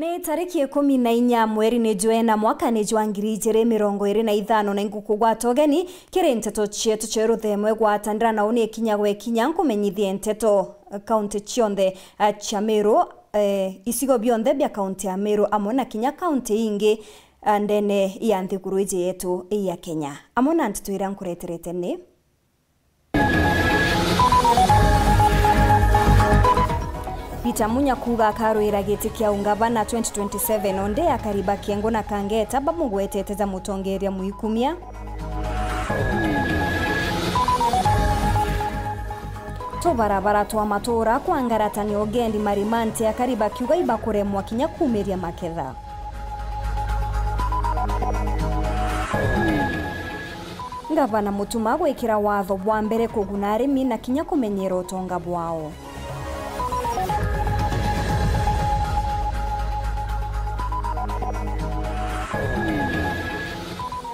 Ni tariki 14 mweri ni Joena mwaka ni jwa 2025 na nguku gwa togeni kiri nteto chietu cheru themwe gwa tandira na uni kinya gwe kinya nkumenyithie nteto county chionde cha Meru isigo bionde bya county ya Meru amona kinya county ingi ndene ya nthikuru iji yetu ya Kenya amona nteto ira nkureterete ni Peter Munya kuga karuira giti kia ungavana 2027 onde akariba kiengo na kangeta bamugweteteza mutongeria muikumia to barabara twa matora kwa ngaratani ogendi marimanti akariba kiuga ibakuremwa kinya kumeria maketha ngavana mutuma gwikira watho bwa mbere kuguna arimi na kinya kumenyera utonga bwao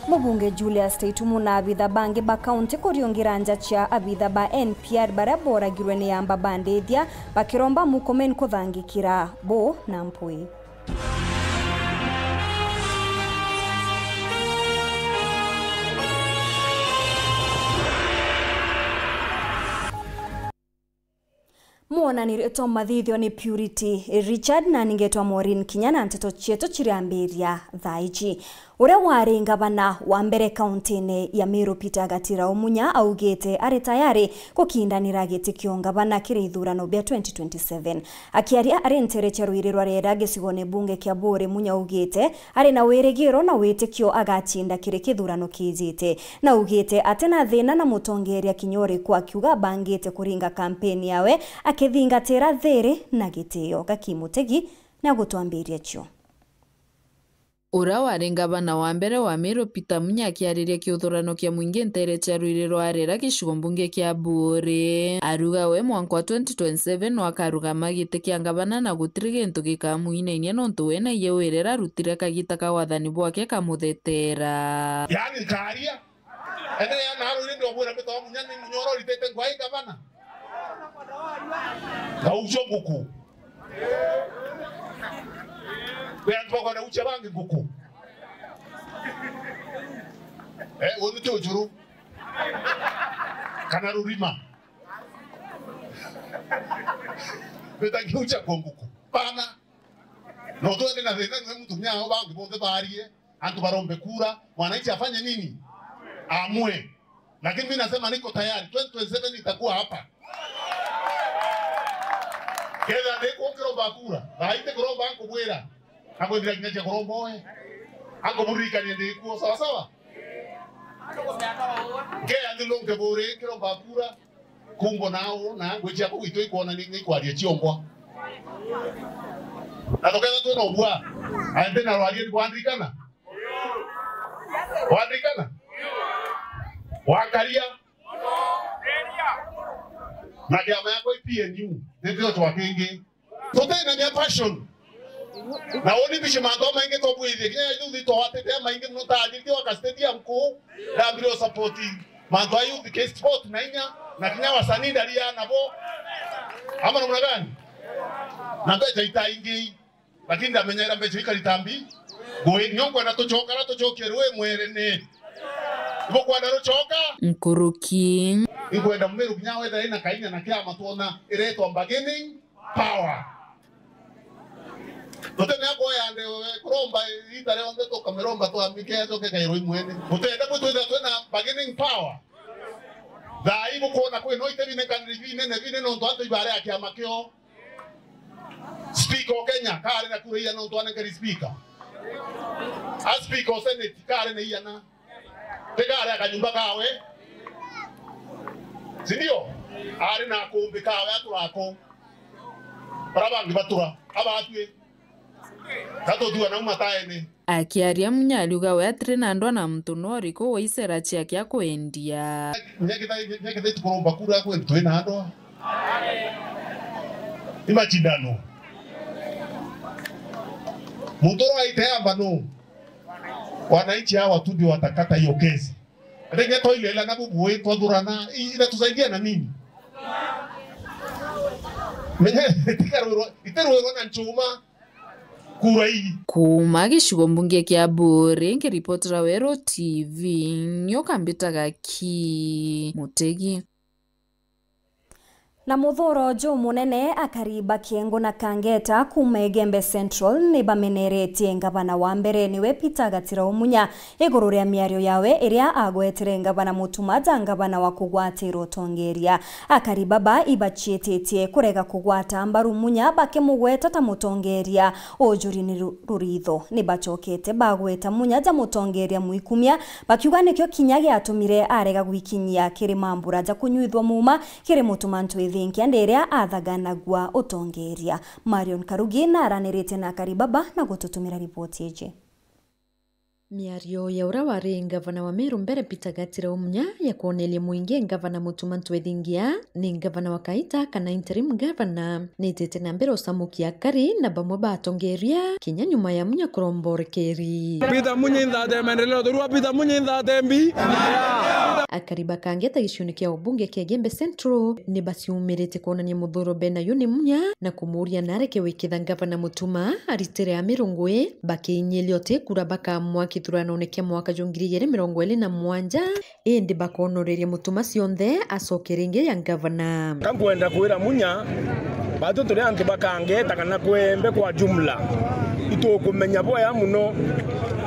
Mubunge Julius Teitumu na abitha bangi ba county kuriongira nja cha abitha ba NPR barabora girweni yamba bandethia bakiromba mukomen kuthangikira bo na mpui Muonani reto mathithio ni Purity Richard na ningetwa Maureen Kinyana nteto chieto chiriambiria thaiji uria wari ngavana wa mbere county ya Meru Peter Gatira Omunya augete ari tayari kukindanira giti kio ngavana kiri ithurano bya 2027 akiaria ari ntereche ruirirwa reda gisigone bunge kia Bore Munya augete ari na weregiro na witikio agachinda kiri kithurano kijite na augete atena thina na mutongeria kinyori kwa kiuga bangite kuringa kampeni yawe akithingatira thiri na gitio gakimutegi na gutwambiria cio Ura wari ngavana wa mbere wa Meru Peter Munya akiariria kiuthurano kia mwingi ntereche ruirirwa arera gicigo mbunge kia Bore aruga we mwanka 2027 wakarugama giti kia ngavana na gutiri gintu gikamuinainia nontu we na ye wirera arutire kagita ka wathani bwake kamuthetera yani karia ene ya naru ni ndo bora beto Munya ni munyoro litete ngwai ngavana gaucho nguku Weantoka na uche bangi nguku. Unuti ujuru. Kana rurima. Betaki uche kwa nguku. Pana. Na utuende na zena nwe mtu mnyao bangi bonde baharie. Antu barombe kura. Wanaichi afanye nini? Amue. Lakini mimi nasema niko tayari. 2027 itakuwa hapa. Keda deko kiromba kura. Baite kiromba anko bwera. Ako ndia kinyacha koromboe. Ako burika niende kuo sawa sawa. Ke andilonge bore kiro bakura kumbo nao na gwechi ako ito ikuona ni kwaria chiombwa. Natokeza tu na ubwa. Aende na walie ni kuandikana. Kuandikana. Wakalia. Na jamaa yako PNU. Ndio tu wakenge. Sote na mia passion. Na oni bishi mandoma inge to bwithie kinya yuthi to watete mainge no ta agiti wa stadium ko ndambiro support mando yuthi ke sport na inya na kinya wasanii ndaria nabo ama namna gani na beja itaingi lakini ndamenyera beja ikalitambi goe nyongo na tochoke ruwe mwerene ibo kwa ndaro choka Nkuruki ingwenda Meru kinya wetha ina kainya na kia matona iretwa bargaining power Notene yako yande kuromba itare onde to kameromba to amike to ke kairo imwene. Mutenda mtu ida twena bargaining power. Daibu kuona kwe no ite bine kan vine no ndo ibare yake amakio. Speaker Kenya kare na kuria no ndo anakari speaker. A speaker senate kare na yana. Tegare akanyumba kawe. Sindio? Ari na kumbe kawe atulako. Parabangi batura abatwe. Tato dua na umataene. Akiaria Munya aliuga we atire na ndo na mtu no riko wa isera ciake akwendia. Nyakita tukoromba kura kwe twena ndo. Imachindano. Mutoro aiteamba no. Wananchi hawa tu ndio watakata hiyo kesi. Ndio toile ila na bubu wetu adurana inatusaidia na nini? Menye iterwe na nchuma kura hii. Kuma gicigo mbunge kia Mburi ngiripotera Wero TV nyukambitaga ki Mutegi. Na muthuro jo munene akariba Kiengo na Kangeta kuma Igembe Central ni bameneretie ngavana wa mbere niwe Peter Gatira Umunya iguru ria miario yawe iria agwetere ngavana Mutumaza ngavana wa kugwatira Tongeria. Akariba ba ibachietetie kurega kugwata mbaru Munya bakimugweta ta Mutongeria ojuri ni ruritho ni bachokete bagweta Munya ta Mutongeria muikumia bakiuga nikyo kinyage atumire arega gwikinyia kiri mambura ja kunyuithwa muma kiri Mutumantu Nkianderia athaganagwa Utongeria. Marion Karugi na aranirite na Karibaba na gututumira ripoti eje. Miario ya ura wari ngavana wa Meru mbere Peter Gatira Umunya ya kuonelia muingi ngavana Mutumantu Ethingia ni ngavana wa Kaita kana interim governor ni tete na mbere Osamukia Kari na bamwe ba Tongeria kinya nyuma ya Munya kuromborekeri Peter Munya indate maendeleo turua Peter Munya indate mbi Akariba Kangeta giciuni kia ubunge kia Igembe Central ni basiumirite kuonania muthuro bena yuni Munya na kumuria nareke wikitha ngavana Mutuma aritere ya mirungwe bakiinyelio te kura baka mwaki turanonekia mwaka 2027 indi bakonoreria Mutuma cionthe acokeringe ya ngavana kankwenda kwira Munya batu turi antu bakangeta kana kwembe kwa jumla itukumenya boya muno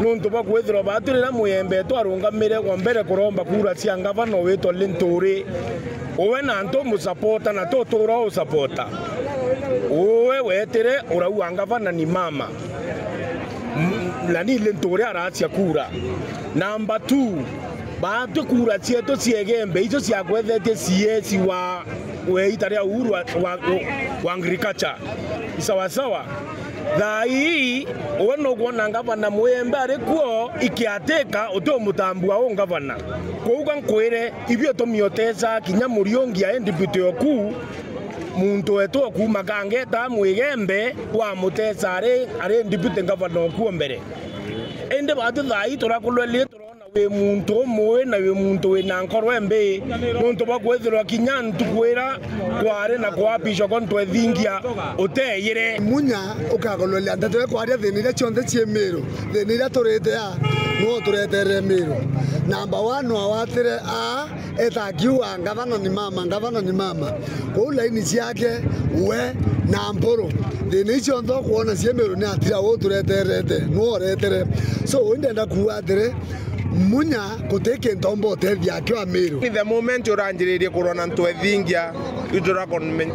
nuntu bakwithira baturira muyembe twarungamire kwa mbere kuromba kura cia ngavana witwa Linturi uwe na nto musapota na to tura usapota uwe wetire urauga ngavana ni mama Lani Linturi aracia kura. Number 2 batu kura cietu ciegembe icio cia gwethetie cieci wa weitaria uhuru wa agriculture sawa thai wono kuona ngavana mwembe arikuo ikiateka uto mutambua o ngavana kuuga nkwire ibyo tomioteza kinya muriongia endipito yoku muntu wetu kuma Kangeta mwigembe wa muteza are ndipite ngavana okuo mbere ende batu thai turakulwele turona we muntu mwe na we muntu we na nkorwe mbe muntu bakwethirwa kinya ntukwira kware na kwa bisho kontu Ethingia uteyire Munya ukagolwele ndatwe kwaria thinire chonde chiemero thinire turite ya no turetere mero number 1 awatire a etakiwa ngavana ni mama kwa laini ciake we na mboro thini chonde kuona chiemero ni atira wo tureterete no retere so ndenda kuatire Munya kuteke ntombo tethia kwa mero in the moment uranjiririe kurona ntu Ethingia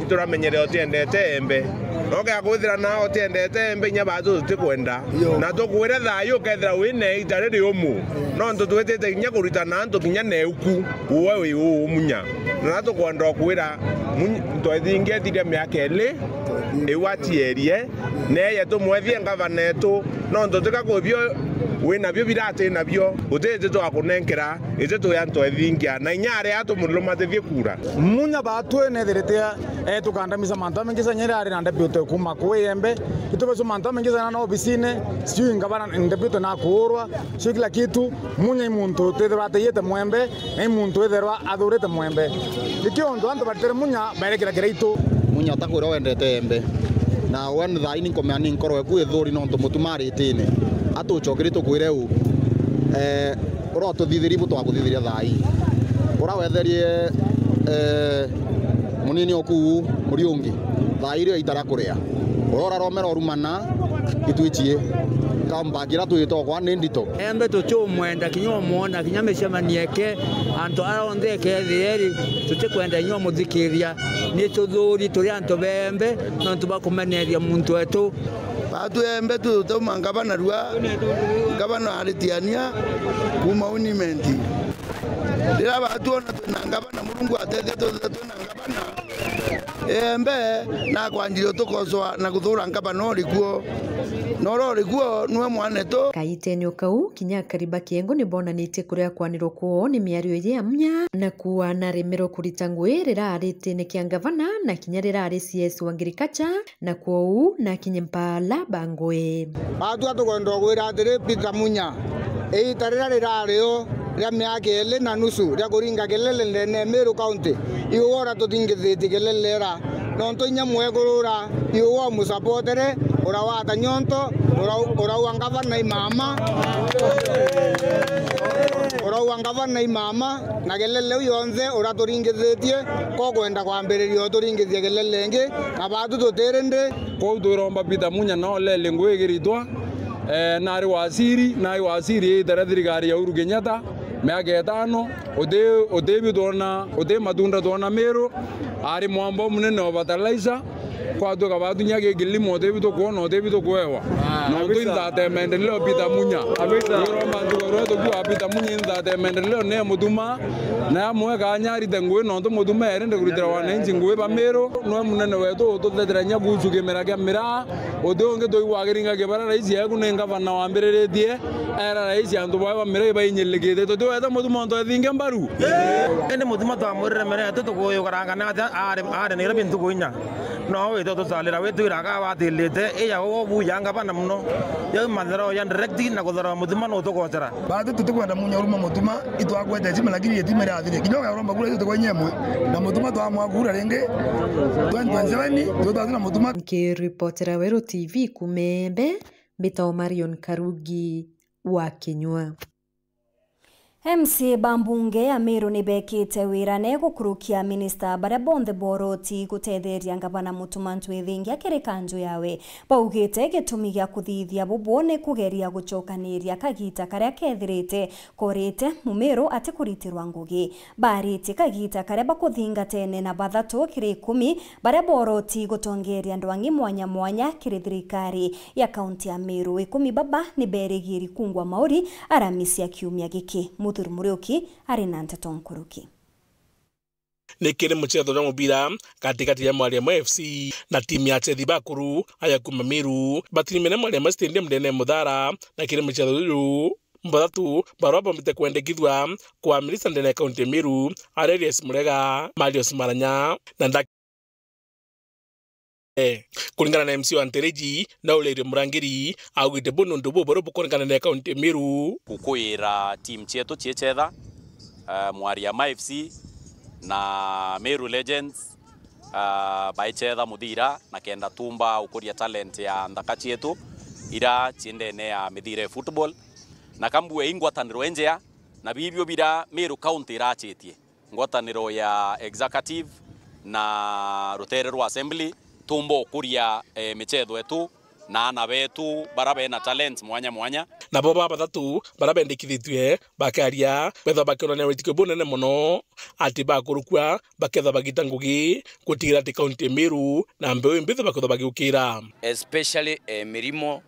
ituramenyere otiendete embe noga kuthira na otiendete embe nya bazu tikwenda na tukwira thayo kethira wine itariri umu no ntu twetete nya kurita na ntu kinya neuku uwe Munya na tukwenda kwira ntu Ethingia tiria miaka eli iwatierie neye tumwethie ngavana etu no ntu tikakubio wina byo birate nabyo utete to akunenkera ite to yanto Ethingia na inyare atu mulumate kura Munya batwe netherete tukandamisa manto mengisa nyerare na ndebito kuma kwembe itubeso manto mengisa na obisine sijui ngabana ndebito na kurwa sio kila kitu Munya muntu tethirate yete mwembe na muntu etherwa athurite mwembe ikiondo antu batere Munya barekera kireito Munya takwira wendete embe na wan thaini komani nkorwe kwithuri no ntu mutumaritine atuchokire tukwire u ura tuthithiri buto akuthithiria thai ura wetherie munini oku muriungi thai rio itara kuria urora romero rumana itwichie kambagira twito kwa nindito embe tuchumwenda kinyo muona kinyamecemanieke anto aronde kethiri tutikwenda nyo muthikiria ni tuthuri turi anto bembe no tubakumeneria muntu wetu batu embe tu ngavana rua ngavana aritiania kuma unimenti dira batu ona na ngavana Mulungu atethia tu na ngavana embe na kwanjiro tukoswa na kuthura ngavana orikuo nororikuo nwe mwaneto kaitenio kau kinya Kariba Kiengo ni bonanite kuria kwaniro kuo ni miario ye Munya na kuwa na remero kurita ngwe rarite ne kia ngavana na kinya rarare CS wa agriculture na kuo na kinya Mpala bangwe batu atugondo gwira atiri Peter Munya tarira rirario ria miaka ele na nusu ria kuringa kelele ne Meru County iwora tutingithiti kelelera no ntonya mwegurura iwo musapotere urawata nyonto urauwa ngavana imama urauwa ngavana imama na gelele yonze uraturingithetie ko kwenda kwambiririo turingithie gelele ngi na batu tuterende ko turomba Peter Munya no lele ngwigiritwa nari wasiri dara thirikari ya Uhuru Kenyatta miaka 5 odebi dona ode matunda dona Meru ari mwamba munene wa fertilizer kwa tuka batunya ke kilimo odebi to kuona odebi to kuewa no twinza te maendeleo Peter Munya turomba ndugo kwa Peter Munya inza te maendeleo ne mutuma na mweka nyari tengwe no to mutuma erende kuritira wananchi ngwe ba Meru no munene wetu tutetera nyagucu kemera kemera odonge to iwagiringa ke bara raisi yaku nenga bana wambereretie era raisi andu ba Meru ba inyelegete to weta mutuma to thinge mbaru ende mutuma to amurire mere to goyo karanga na are ne bintu goinya no we to salira we tu raga wa dilete e ya wo bu yanga bana muno ya madara ya direct na godara mutuma no to gotera ba tu kwenda Munya uruma mutuma itu akwete jima lakini yetima ya athire kinyo ya romba kule to kwenyemwe na mutuma to amwagura renge 2027 to tazina mutuma ke reportera Wero TV Kumembe Beta Marion Karugi wa Kinyua. MC Bambunge ya Meru nibekite wira ne gukurukia minister bara bonde boroti gutetheria ngabana mutuma ntwithingia kirikanju yawe baugite gitumi gya kuthithia bubone kugeria gucokaniria kagita karia kethirite korite Mumeru ati kuritirwa ngugi bariti kagita karia bakuthinga tene na bathatu kiri 10 bara boroti gutongeria ndwangi mwanya kiri thirikari ya kaunti ya Meru 10 baba niberigiri kungwa mauri aramisi ya kiumia giki Muriuki ari na Nteto Nkuruki. Nikiri mchezo wa mubira katikati ya Mwalimu FC na timu ya Chethi Bakuru aya kuma Meru batimene Mwalimu Stadium ndene Muthara na kiri mchezo uyu mbathatu baraba mbite kwendekithwa kwa minister ndene kaunti Meru Arelis Murega Marius Maranya na kulingana na MC wa Ntereji na Uleri Murangiri augite bono ndubo boro kulingana na kaunti Meru kukwira team chetu chiechetha Mwalimu FC na Meru Legends baichetha muthira na kenda tumba ukuria talent ya ndaka chietu ira chiendene ya mithire football na kambue ingwataniro enjea na bibio bira Meru county rachetie ngwataniro ya executive na ruterero assembly tumbo kuria michezo yetu na ana betu barabe na talent mwanya na baba bathatu barabe ndikithitwe bakaria betha bakirona wetike bonene muno ati bakurukwa baketha bagita ngugi gutira ti county Meru na mbeu mbithe baketha bagiukira especially mirimo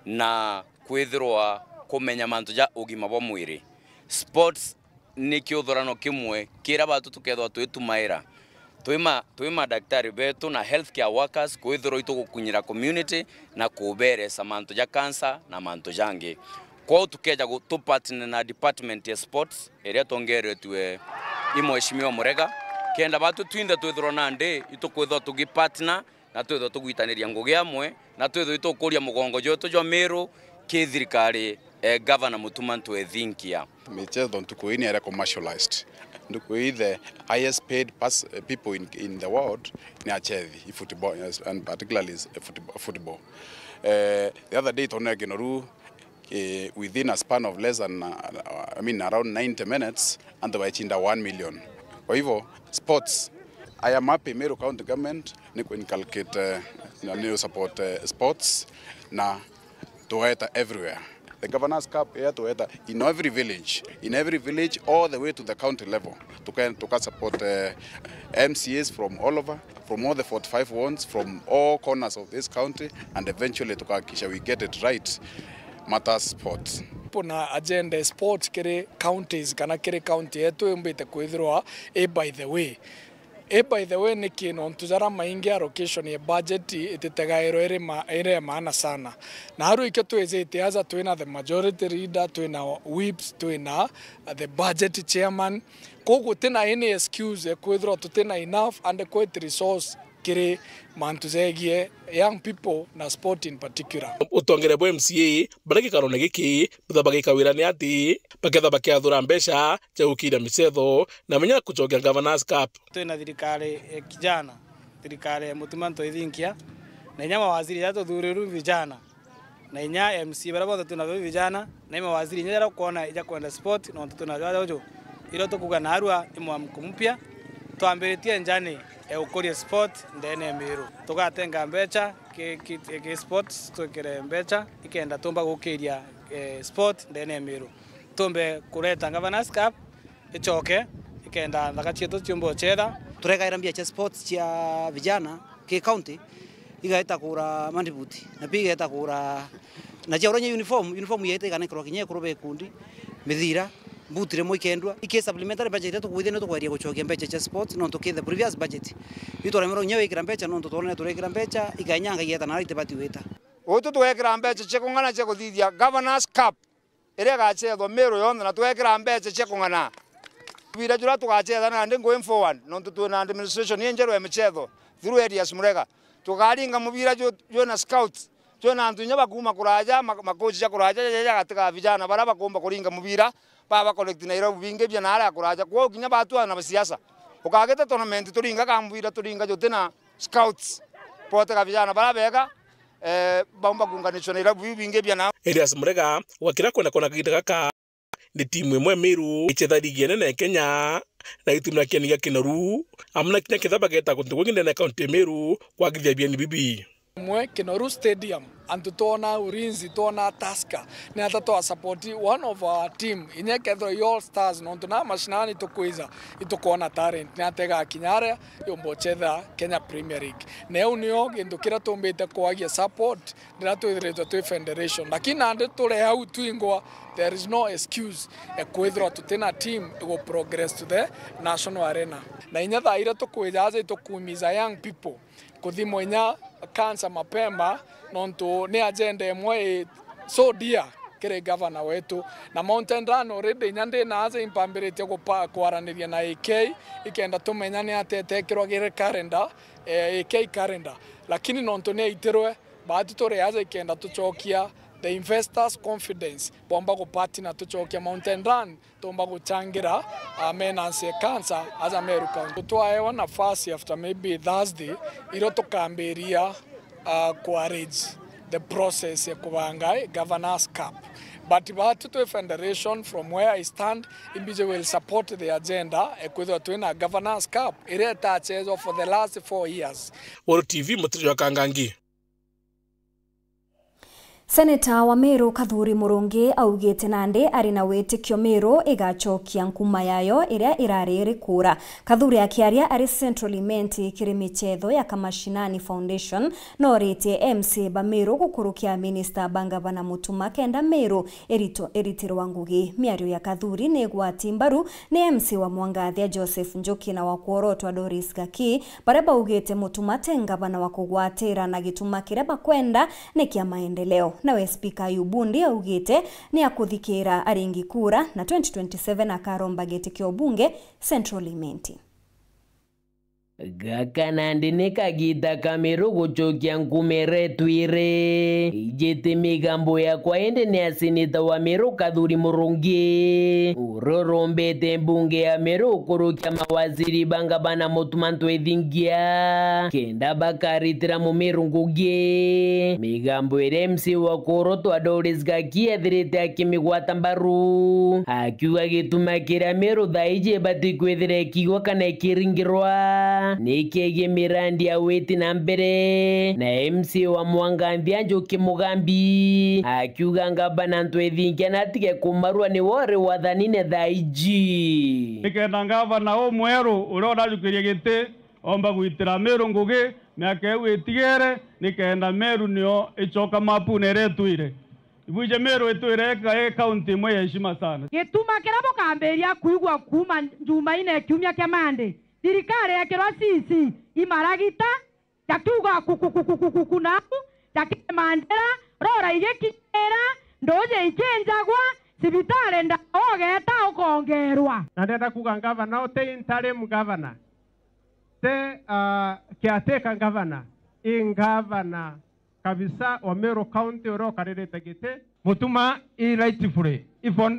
na kwithirwa kumenya mantu ja ugima bwa mwiri sports ni kiuthorano kimwe kira batu tukethwa twitumaira Tuima daktari betu na healthcare workers kwithiro itugukunyira community na kuberesa mantu ja cancer na mantu jangi kwa tukeja tu partner na department ya sports area tongeretwe imweshimiwa Murega kenda batu twinde twithiro nande itukwithwa tugipartner na twithwa tugwitaniria ngugi amwe na twithwa itukuria mugongo joto jo Meru kithirikari governor mutuma ntwethinkia michezo ntukuini era commercialized the highest paid people in the world ni Chethi football and particularly football. The other day Tone Ginoru within a span of less than around 90 minutes and waichinda 1 million. Kwa hivyo sports I am happy Meru County government ni inculcate na support sports na toeta everywhere. The Governor's Cup here to in every village all the way to the county level to support MCAs from all over, from all the 45 wards, from all corners of this county, and eventually to hakikisha we get it right matters sports. Na agenda sports kere counties kana kere county yetu mbite kwithirwa by the way ni kino ntuzara maingi allocation ya budget ititegairo ere maana sana na haru iketwezete aza twina the majority leader twina whips twina the budget chairman kogo tena any excuse kwithirwa tutena enough and quite resource kire mantuzegie young people na sport in particular utongere bo MCA baraki karone giki buthabagika wira ni ati baketha bakiathura mbesha chaukira micetho na menya kuchokia Governor's Cup twina thirikari kijana thirikari mutuma ntwithinkia na inya mawaziri yato dhuriru vijana na inya MC barabothe tuna vijana na mawaziri inya kuona ija kwenda sport na watoto na wajo ilo tukuga na arua imwamko mpya twambiritie njani ukorie sport ndene Meru tugatenga mbecha ke sport tukire mbecha ikenda tumba gukiria sport ndene Meru tumbe kureta Governors Cup ichoke ikenda thakachieto chiombo chetha tureka mbia cha sports cha vijana ke county igaita kura mandibuti na piga eta kura na jauronye uniform yete kana kro kinye kuro be kundi mithira butire mo ikendwa ike supplementary budget yetu kuithine tukwaria guchokia mbecha cha sports no tuke the previous budget itore mero nyewe ikira mbecha no tutone turekira mbecha ikanyanga yeta na ite bati weta otu tuwekira mbecha che kungana che kuthithia Governors Cup ere gachethwo Meru yonthe na tuwekira mbecha che kungana bira jura tukachetha na ndi going forward no tutuna administration yenjero ya mchetho through areas murega tukaringa mubira jo na scouts jo na antu nyaba kuma kuraja makochi ya kuraja ya katika vijana baraba kuomba kuringa mubira baba collect na ira binge bya na ara kuraja kwa kinya batu na siasa ukageta tournament turinga kambira turinga jo tena scouts pote ka vijana barabeka baumba kunganisho na ira binge bya na Elias Murega wakira kona gaka ni timu imwe Meru ichetha ligi nene Kenya na itimna kiania Kinoru amna kinya kithaba geta kuntugwingine na county Meru kwa githia BNBB mwe Kinoru Stadium antutona Ulinzi tona Tusker ni atatoa support one of our team inyekethro All Stars no tuna mashinani tukuiza itukona talent ni atega kinyare yombochetha Kenya Premier League ne unio gendukira tumbite kwagia support ndiratuithiritwe tu federation lakini ande tule hau tuingwa there is no excuse ekwithro tutena team go progress to the national arena na inyatha ira tukuiza tukumiza young people kuthimo inya cancer mapema nonto ni agenda emwe so dia kire governor wetu na Mountain Run already nyande naze impambirite kwaraniria na AK ikenda tumenya ni atetekirwa gire calendar AK calendar lakini nonto ni itirwe baatu tore aze ikenda tuchokia the investors confidence bomba ko party na tuchokia Mountain Run tomba kuchangira amenanse cancer as a Meru County twaewa nafasi after maybe Thursday iro tukamberia courage the process ya kubangai Governors Cup but to federation from where I stand Imbije will support the agenda ekwithwa twina Governors Cup ire tachezo for the last 4 years Woro TV mutrio kangangi Seneta wa Meru Kathuri Murungi augite nandi ari na witikio Meru igachokia nkuma yayo iria irariri kura. Kathuri akiaria ari Central Imenti kirimichetho ya Kamashinani Foundation no rite MC ba Meru gukurukia Minister Bangavana Mutuma kenda Meru eritirwa ngugi. Miario ya Kathuri ni gwati mbaru ni MC wa Mwangathia Joseph Njoki na wakuorotwa Doris Gaki bareba ugite Mutuma tengavana wa kugwatira na gituma kireba kwenda ni kia maendeleo. Nawe Speaker Ayubundi augite ni akuthikira aringi kura na 2027 akaromba getikio bunge Central Imenti. Gaka nandi nekagita Kameru guchokia nkumere twire ijete migambo ya kwaende ni aseneta wa Meru Kathuri Murungi urorombete mbunge ya Meru ukurukia mawaziri Bangavana Mutuma ntwethingia kenda bakaritira mu Meru ngugi migambo ire MC wa kurotwa Doris Gaki ethirite akimigwata mbaru akiuga gituma kira Meru thaije batikwithire kiwa kana ikiringirwa nikege mirandi ya weti na mbere na MC wa Mwangathia Njoki Mugambi akiuga ngavana ntwethingia na tige kumarua ni wore wathanine thaiji nikenda ngavana o mweru urona jukiria gite omba gwitira Meru ngugi miaka witigere nikenda Meru nio ichoka mapu neretwire ibuje Meru etwire ka county mwe heshima sana gituma kirabo kamberia kuigwa kuma Jumaine kiumia kia mande Dirikare ya kirwa sisi imaragita takiuga kukukukukukunaku takite mandera rora igekinyera ndoje ichenjagwa sibitare ndaogeta ukongerwa ndenda kuga ngavana ote interim governor te kiateka governor ingavana kabisa wa Meru County oro karerete gite Mutuma rightfully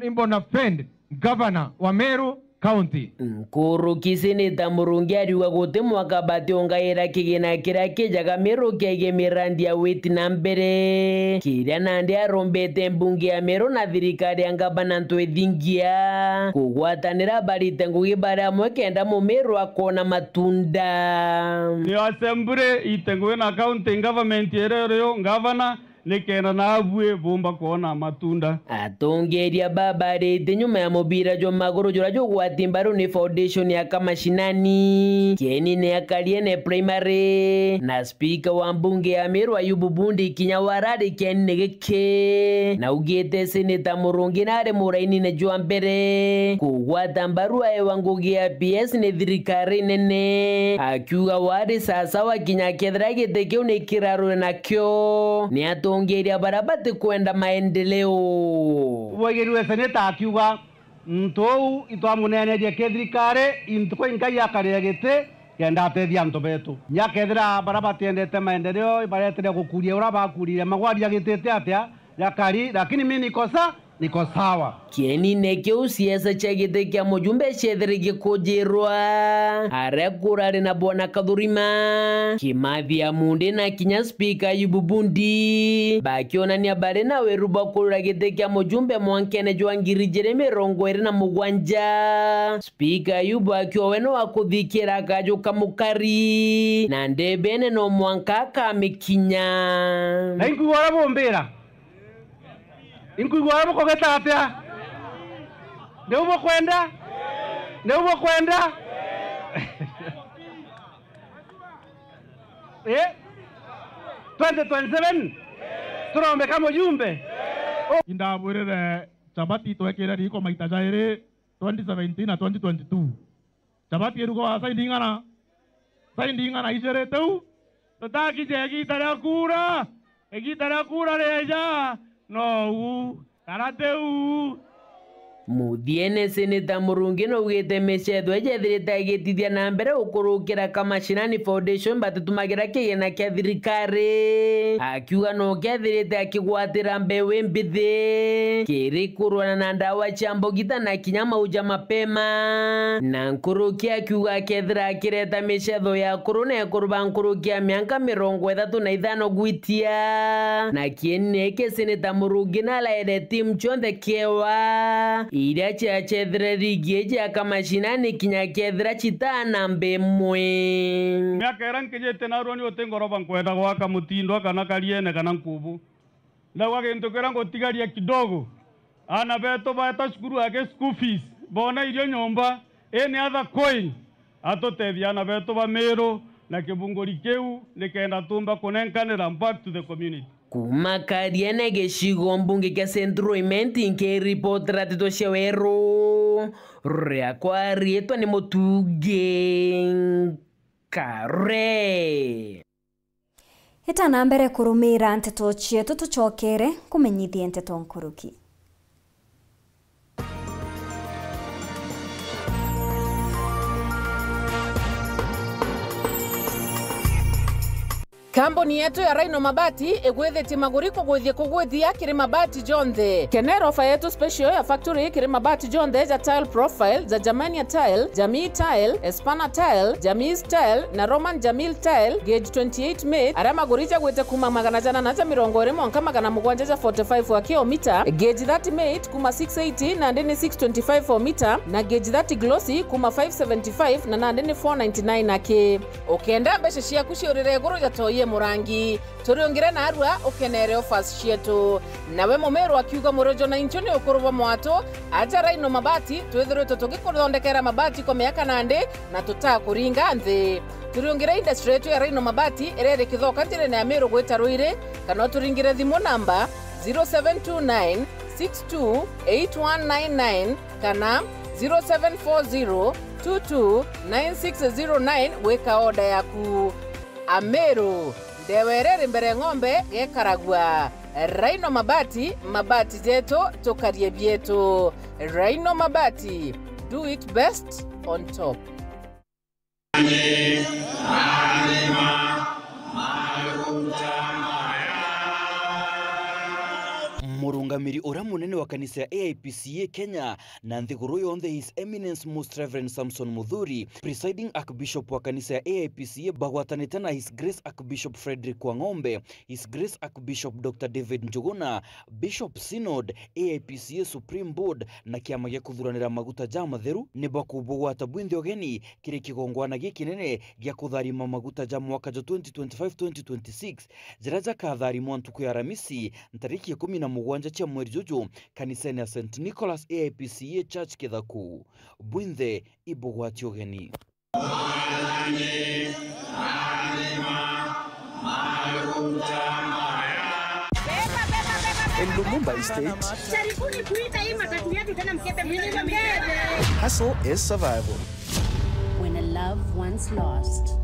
imbona friend governor wa Meru county. Nkuruki Seneta Murungi ariuga guti mwaka bati ongaira kigina kiria kijaga Meru kiaige mirandi ya witi na mbere kiria nandi arombete mbunge ya Meru na thirikari ya ngavana ntwithingia kugwatanira barite ngugi baria amwe kenda mu Meru akona matunda ni assembly itenguwe na county government yereyo ngavana nikena na abue bomba kuona matunda atongeria babarite nyuma ya mubira jo maguru jora jo gwatimbaru ni foundation ya kamashinani kieni ne akaliene primary na speaker wa mbunge ya Meru Ayubu Bundi kinyawarari kieni negeke na ugete Seneta Murungi nare muraini ne jo mbere kugwatambaru aye wangugi ya PS ne thirikari nene akiuga wari sasa wa kinyakethra gitekeu ne kiraro na kyo ni ongeria barabati kwenda maendeleo wagiriwe seneta akiuga ntou itwamunenerie kethirikari intko ingai akaregete kenda atethia antu betu nyakethira barabati endete maendeleo baretire gukuria ura bakurire magwaria gitete atia yakari lakini mimi niko sawa kieni nekeu siasa chagite kia mujumbe chetherige kujirwa arekurari na bwana Kathurima Kimathi Munde na kinya speaker Ayubu Bundi bakionania bare na weruba kuragite kia mujumbe mwankene jwangiri Jeremy Rongwere na mugwanja speaker Ayubu akioweno akuthikira kajuka mukari na ndebene no mwanka kamikinya na inkuwara bombera inkuigwa hapo kogeta atia ndio kwenda 2027 turombe kama jumbe indabwirire Chabati twekira riko maita jairi 2017 na 2022 Chabati erugo saindingana ijere tu tataki jegi kura reja no karateu Muthiene Seneta Murungi no ugite mechetho ejethirite agitithia na mbere ukurukira kamashinani foundation batutumagira kigena kia thirikari akiuga no kethirite akigwatira mbewe mbithi kirikurwana na ndawa cia mbogita na kinya mauja mapema na nkuruki akiuga akethira akireta mechetho ya kuruna ekuruba nkurukia miaka 35 gwitia na kieneke Seneta Murungi na laire team chonde kewa iria chethre rigi ya kamashinani kinya kethra chitana mbemwe miaka erankejete na roni otengoroba nkwenda gwaka mutindo kana kariene kana nkubu na gwagintokera ngotigaria kidogo ana beto bata shukuru yake school fees bona irio nyomba any other coin atotethia ana beto ba Meru na kibunguri keu nikenda tumba kunenkanira back to the community kuma kariene geshigo mbunge kia Central Imenti nke report ratito shewero rea kwa rieto ni motuge kare itana mbere kurumira nteto chietu tuchokere kumenyithia nteto nkuruki Kambuni yetu ya Rhino Mabati egwethete maguriko kugwithia kiri mabati jonthe. Kenero ofa yetu special ya factory kiri mabati jonthe ja tile profile, za Germania tile, Jamii tile, Espana tile, Jamii tile na Roman Jamil tile gauge 28 made. Ara maguricha gwete kuma 120 mwanka 745 wa kilomita, gauge 30 made kuma 680 na ndeni 625 for meter na gauge 30 glossy kuma 575 na ndeni 499 ake. Okenda mbeshe shia kushirire guru ya toye murangi turiongire na arua ukenere offers cietu nawe Mumeru akiuga murojo na inchoni ukuruba mwato aja Rhino Mabati twethirwe tutugikuthondekera mabati kwa miaka nande na tutakuringa nthi turiongire industry yetu ya Rhino Mabati irere kithoka njirene ya Meru gwita Ruire kana turingire thimu namba 0729 628199 kana 0740 229609 weka order yaku Ameru ndewerere mbere ng'ombe gekaragwa Rhino Mabati mabati zetu tukarie bietu Rhino Mabati do it best on top Murungamiri ora munene wa kanisa ya AIPCA Kenya na nthiguru yonthe His Eminence Most Reverend Samson Muthuri, presiding Archbishop wa kanisa ya AIPCA bagwatanite na His Grace Archbishop Frederick Wang'ombe, His Grace Archbishop Dr. David Njuguna, Bishop Synod, AIPCA Supreme Board na kiama gya kuthuranira maguta ja matheru ni bakubugwata bwinthi ogeni kiri kigongwana gikinene gya kutharima maguta ja mwaka jo 2025-2026 jiraja katharimwa ntuku ya Ramisi ntariki 17 cia mweri juju kanisani ya St. Nicholas AIPCA Church Kithaku. Bwinthe ibugwati ogeni. In Lumumba Estate, hustle is survival. When a loved one's lost,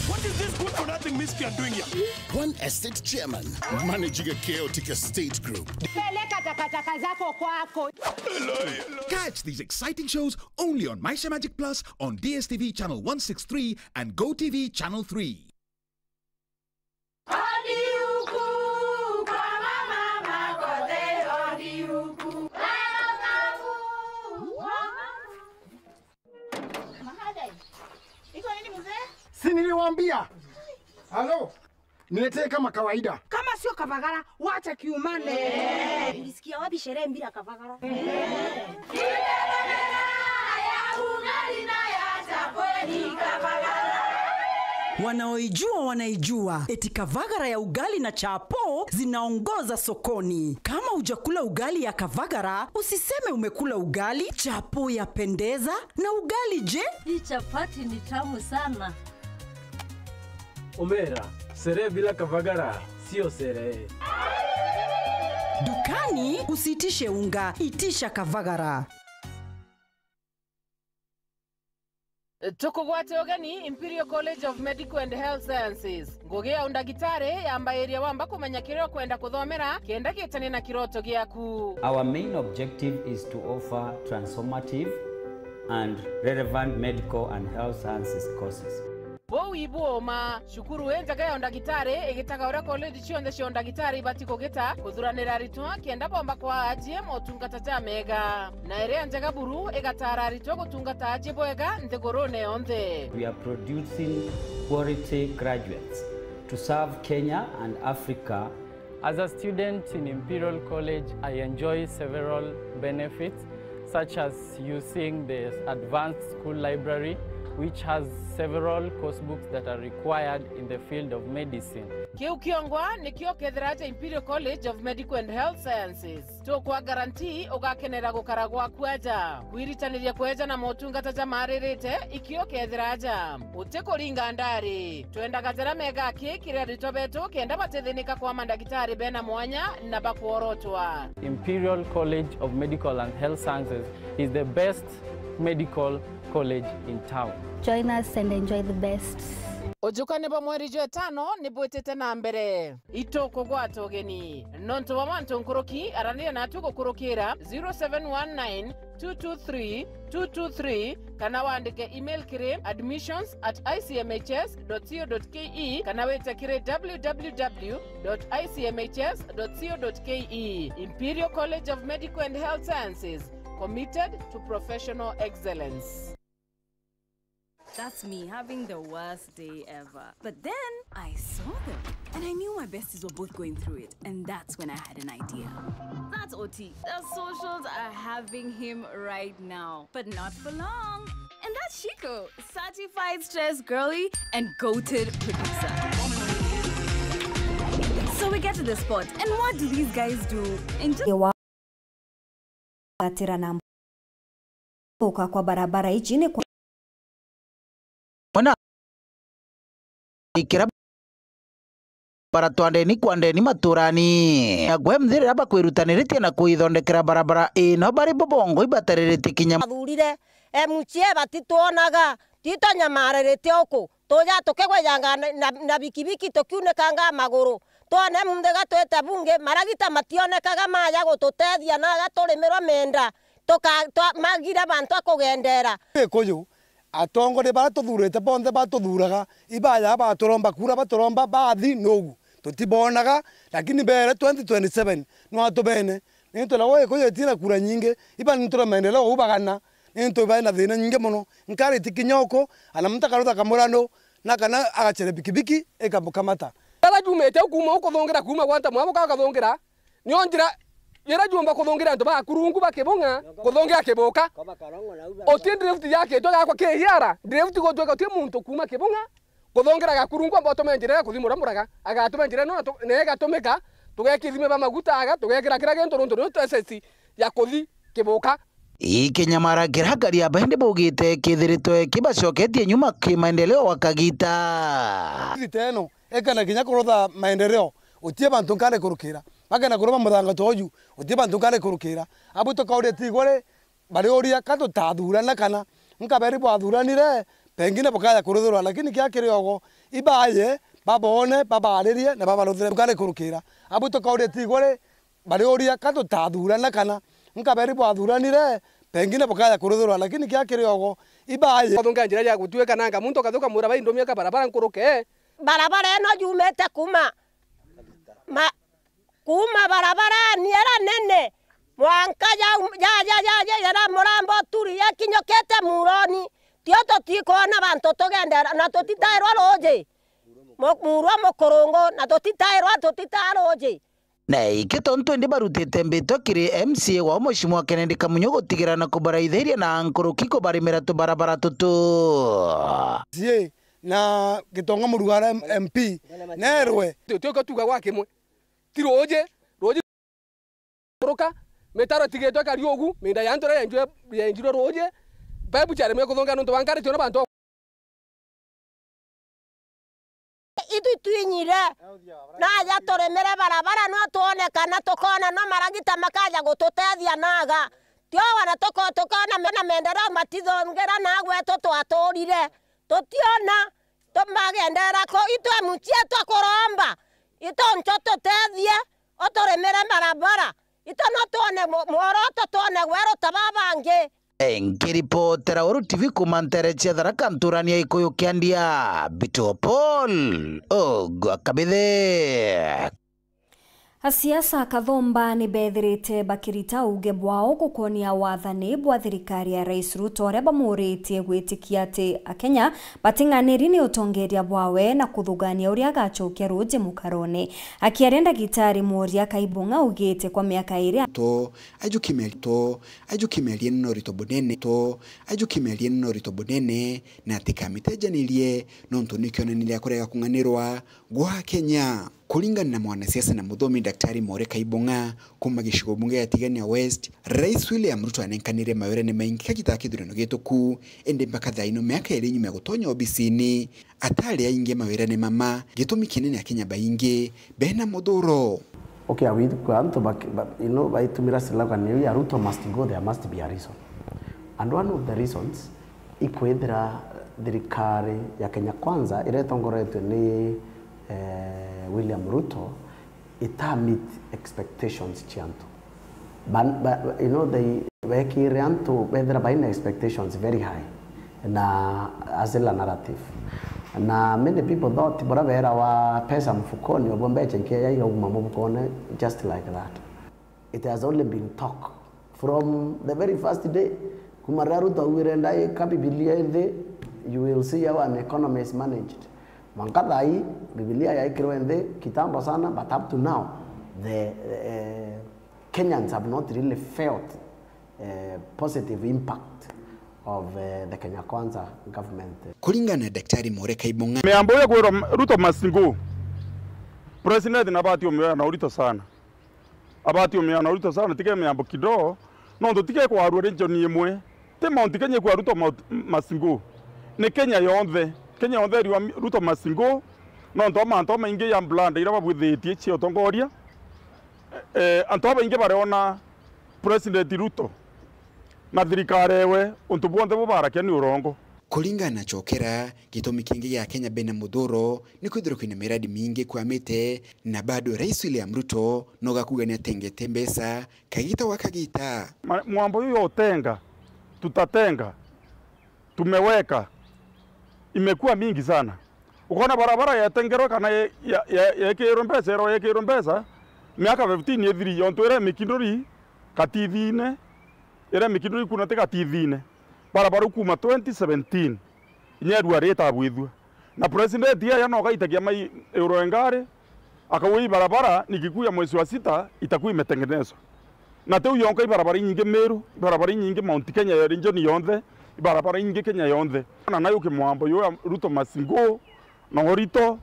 what is this good for nothing miscreant doing here? One estate chairman managing a chaotic estate group. Catch these exciting shows only on Maisha Magic Plus on DSTV channel 163 and GoTV channel 3. Si niliwaambia. Halo. Niletee kama kawaida. Kama sio kavagara, wacha kiumane. Ulisikia wapi sherehe bila kavagara? Wanaoijua wanaijua. Eti kavagara ya ugali na chapo zinaongoza sokoni. Kama hujakula ugali ya kavagara, usiseme umekula ugali. Chapo yapendeza na ugali je? Hii chapati ni tamu sana. Omera, sherehe bila kavagara sio sherehe. Dukani usitishe unga, itisha kavagara. Tukugwate ogeni Imperial College of Medical and Health Sciences. Ngogea undagitare yamba area wamba kumenya kireo kwenda kuthomera kenda gitane na kiroto giaku. Our main objective is to offer transformative and relevant medical and health sciences courses. Bo ibuoma shukuru enjaga ya undagitare egitaga ora college chionde cio undagitare batiko gita kuthuranira ritwa kenda bomba kwa AGM otungata ja mega na ere enjaga buru egatara ritwa gutungata ajiboega ntegorone yonthe. We are producing quality graduates to serve Kenya and Africa. As a student in Imperial College, I enjoy several benefits such as using the advanced school library, which has several course books that are required in the field of medicine. Kiu kiongwa ni kio kethiraja Imperial College of Medical and Health Sciences. To kwa guarantee ugakenera gukaragwa kweja. Kuiritaniria kweja na motungata ja maririte ikio kethiraja. Uteko ringa ndari. Twenda gazera mega kire ritobeto kenda batethinika kwa mandagitari bena mwanya na bakuorotwa. Imperial College of Medical and Health Sciences is the best medical college in town. Join us and enjoy the best. Ojukane ba mweri jwe tano ni bwetete na mbere. Itoko gwato geni. Nonto wa manto nkuroki arania na tuko kurokira 0719-223-223 kana waandike email kire admissions@icmhs.co.ke kana weta kire www.icmhs.co.ke. Imperial College of Medical and Health Sciences, committed to professional excellence. That's me having the worst day ever. But then I saw them and I knew my besties were both going through it. And that's when I had an idea. That's OT. The socials are having him right now, but not for long. And that's Chico, certified stress girly and goated producer. So we get to the spot. And what do these guys do? In just kwa barabara ijine kwa Mwana ikira baratwandeni kwandeni maturani agwe mthire aba kwirutaniritie na kuithondekera barabara ino bari bobongo ibatariritie kinya athurire mucie batitwonaga titonyamariritie uku tuja tukigwejanga na bikibiki tukiunekanga maguru twone mundega twete bunge maragita mationekaga maya gututethia na gaturimirwa menda magira bantu akugendera kuyu atongore bara tuthurite bonthe batuthuraga ibaya baturomba kura baturomba bathi nogu tutibonaga lakini bere 2027 no atubene ninto la woye koyetina kura nyinge iba ninto maendeleo ubagana ninto ba na thina nyinge muno nkari tikinyoko ana mtakaruta kamurano na kana agachere bikibiki ekabukamata Tala jumete kuma kuthongera kuma gwanta mwabo kathongera nyonjira yera jumba kuthongera nto ba kurungu bakebonga kuthongera keboka oti drift yake to yakwa ke yara drift go to ka muntu kuma kebonga kuthongera ga kurungu ambato menjira kuthimura muraga agatuma njira no ne gatumika tugekithime ba maguta aga tugekira kira gento ronto no SSC ya kuthi keboka Ikinyamara kirahagaria bahinde bugite kithirito kibacoketie nyuma kimaendeleo wakagita teno ekana kinya kurotha maendeleo utie bantu kare kurukira bagana kuroba muthanga toju utie bantu kare kurukira abuto kaure tigore bari oria kato tathurana kana nkaberi bwathuranire pengine bukaya kuruthurwa lakini kia kiriogo ibaye babone babaririe na babaruthire kare kurukira abuto kaure tigore bari oria kato tathurana kana nkaberi bwathuranire pengine bukaya kuruthurwa lakini kia kiriogo ibaye kathunga njira ya gutuika nanga muntu kathuka muraba indomia ka barabara nkuruke barabara eno jumete kuma barabara niera nene mwanka ya yara murambo turi ya kinyokete muroni tioto tikona bantu tugendera na tutitairwa roje murwa mukorongo na tutitairwa tutitaroje na ikitonto ndi barutite mbito kiri MCA wa Mheshimiwa Kennedy Kamunyo gutigirana kubaraithĩria na nkurukiko barimera tu barabara tutu na gitonga murugara MP nerwe tio tuga gwake mwe tiroje roka metaro tigeto kari ogu menda yantora yanjiro roje babu chare me kuthonga nunto wankare tiona bantu itu tuinyire na ya toremere barabara no tuone kana tokona no maragita makaja gututethia naga tio wana tokona mena mendera matithongera nagwe twatorire totiona tomagendera ko itwa muchie twakoromba ito nchoto tethie otoremere barabara ito no tuone mworoto tuone gwero tababange Nkiripotera Uru TV kumantere Tharaka Nturania Ikuyu Kiandia Bito Paul Kabithe Asiasa Kathomba ni bethirite bakirita uge bwao gukonia wathani bwa thirikari ya Rais Ruto aria bamuritie gwitikia ati Akenya batinganiri ni utongeria bwawe na kuthugania uria agachokia roje mukarone akiaria Ndagitari Muria Kaibunga ugite kwa miaka iri ajukimerie no rito bunene na tikamitejanĩrie nontu nikionaniria kurega kunganirwa gwa Kenya kulingana na mwanasiasa na muthomi Daktari Muria Kaibunga kuma gicigo bunge ya Tigania West. Rais William Ruto anenkanire mawirane maingi kagita kithurano gituku ende mpaka thaino miaka iri nyuma gutonya obisini atari aingi mawirane mama gitumi kinene Akenya baingi bena muthuro. Okay, we want to back, by tumira slogan ni Ruto must go, there must be a reason. And one of the reasons ikwethira thirikari ya Kenya Kwanza iretongoretwe ni William Ruto meet expectations chianto. But they to whether by expectations very high na as a narrative. Na many people thought bora vera wa pesa mfukoni wabombeche kia ya mfukoni just like that. It has only been talk from the very first day. Kumara Ruto wirenda kabibilia inde you will see how an economy is managed. Mankata hii Biblia ya ikiwende kitambo sana, but up to now the Kenyans have not really felt positive impact of the Kenya Kwanza government. Kulingana na Daktari Muria Kaibunga meambo ya kwero Ruto masingo president na bati umea na urito sana abati umea na urito sana tike meambo kido no ndo tike kwa arure njoni imwe te mount Kenya kwa Ruto masingo ne Kenya yonthe riwa Ruto masingo no ndo manto maingi ya mblanda ira babuthitie cio tongoria anto baingi bareona president Ruto na thirikari ewe untu bwonde bubarakia ni urongo. Kulingana na Chokera gitumi kingi ya Kenya bena muthuro ni kwithira kwina miradi mingi kwamite na bado Rais William Ruto no gakugania tengete mbesa kagita wakagita mwambo yo tenga tutatenga tumeweka imekuwa mingi sana. Ukaona barabara ya Tengero kana ya Kirombesa miaka 15 yethiri yontwere mikindori katithine era mikindori kuna te katithine barabara kuma 2017 nyerwa reta bwithwa na president ya no gaitagia mai euro ngare akawei barabara nikikuya mwezi wa 6 itakuwa imetengenezwa na teu yonka barabara nyingi Meru, barabara nyingi Mount Kenya ya region yonthe, barabara nyingi Kenya yonthe na nayo kimwambo yo Ruto Masingo na Gorito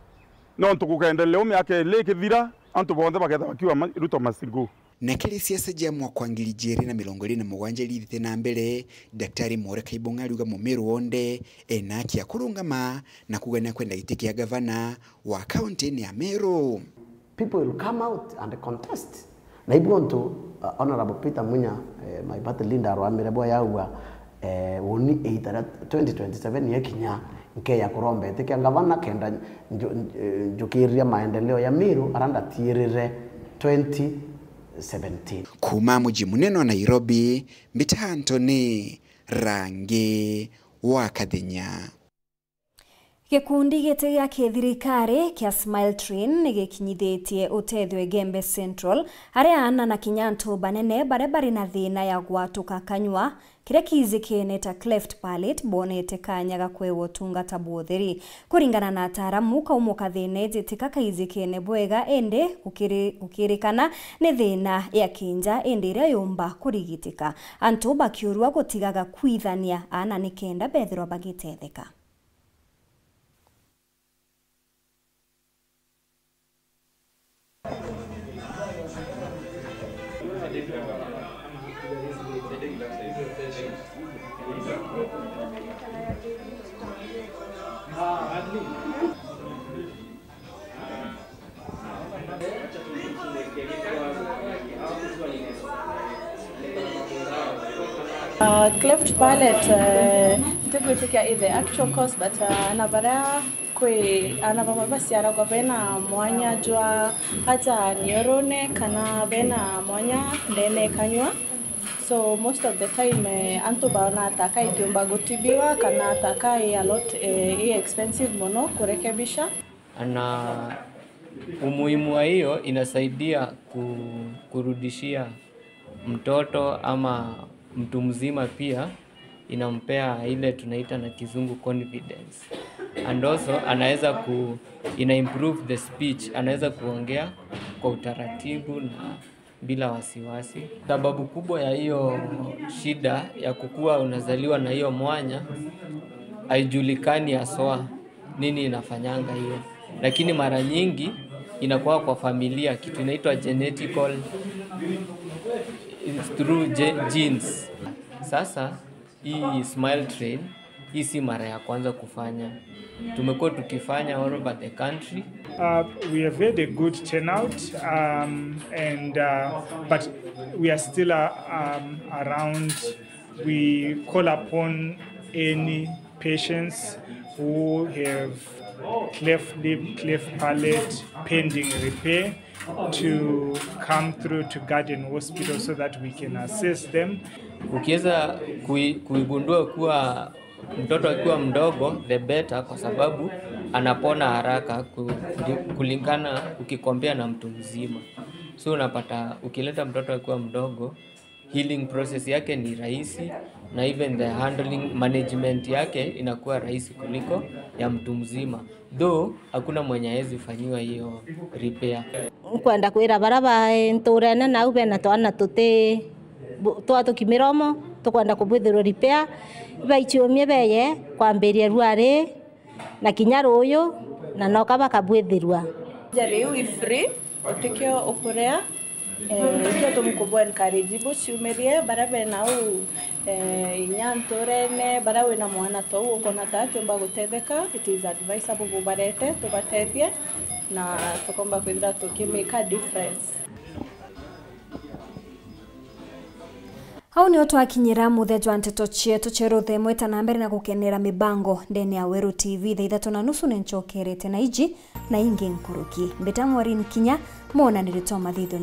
no ntukugendeleo miaka lekithira antu bonthe bagetha bakiwa Ruto Masingo. Nakiri siasa ja mwaka wa 2027 lithite na mbere Daktari More Kaibonga aliuga Mumeru wonde enaki akurungama na kugana kwenda itikia gavana wa kaunti ya Meru. People will come out and contest. Na ibonto Honorable Peter Munya my party leader wa Mirebo yaua woni 2027 yekinya nke ya kurombe tikia gavana kenda njukiria maendeleo ya Meru aranda tierere 2017. Kuma muji munene wa Nairobi, Mbita Anthony, Rangi wa Kathenya. Gikundi gite ya kithirikari kia Smile Train nigikinyithetie utethio Gembe Central aria ana na kinyanto banene bare na thina ya gwatuka kanywa kire kizikene ta cleft palate bonete kanyaga kwewo tungata botheri kuringana na ataramu kaumuka thina jitika kaizikene bwega ende ukirikana ni thina ya kinja ende ria yumba kurigitika antu bakiurwa gutigaga kwithania ana nikenda bethero bagitetheka. Cleft palate ntigwitikia the actual cause but anabara kwe anabamabasiara kwa bena mwanya jwa hata niorone kana bena mwanya ndene kanywa. So most of the time antuba na ataka ikiomba gutibiwa kana ataka a lot expensive mono kurekebisha. Ana umuhimu wa hiyo inasaidia kurudishia mtoto ama mtu mzima pia inampea ile tunaita na kizungu confidence. And also anaweza ina improve the speech, anaweza kuongea kwa utaratibu na bila wasiwasi. Sababu kubwa ya hiyo shida ya kukua unazaliwa na hiyo mwanya haijulikani haswa nini inafanyanga hiyo. Lakini mara nyingi inakuwa kwa familia, kitu inaitwa genetical through genes. Sasa hii Smile Train hii si mara ya kwanza kufanya. Tumekuwa tukifanya all over the country. We have had a good turnout but we are still around. We call upon any patients who have cleft lip, cleft palate pending repair to come through to Garden Hospital so that we can assess them. Ukiweza kuigundua kuwa mtoto akiwa mdogo the better, kwa sababu anapona haraka kulingana ukikompea na mtu mzima. So unapata ukileta mtoto akiwa mdogo healing process yake ni rahisi na even the handling management yake inakuwa rahisi kuliko ya mtu mzima. Though hakuna mwenye hawezi fanyiwa hiyo repair. Kwenda kwira baraba nturene na ube na twana tuti twatu kimiromo tukwenda kubwithirwo repair ibaichiomie beye kwambiria ruare na kinyaro uyu na noka bakabwithirwa jariu ifree utikio ukurea ikio tumukubwa encourage buciumerie barabe na u inyanturene barawe na mwana to uko na tatu mba gutetheka. It is advisable bubarete tubatethie na tukomba kwithira tukimeka difference. Hau ni oto akinyira muthejo anteto chietu cheruthe mweta na mbere na gukenera mibango ndeni ya Weru TV thaa 3:30 nenchokerete na iji na ingi nkuruki Mbita Maureen Kinya mona nilitoma thitho.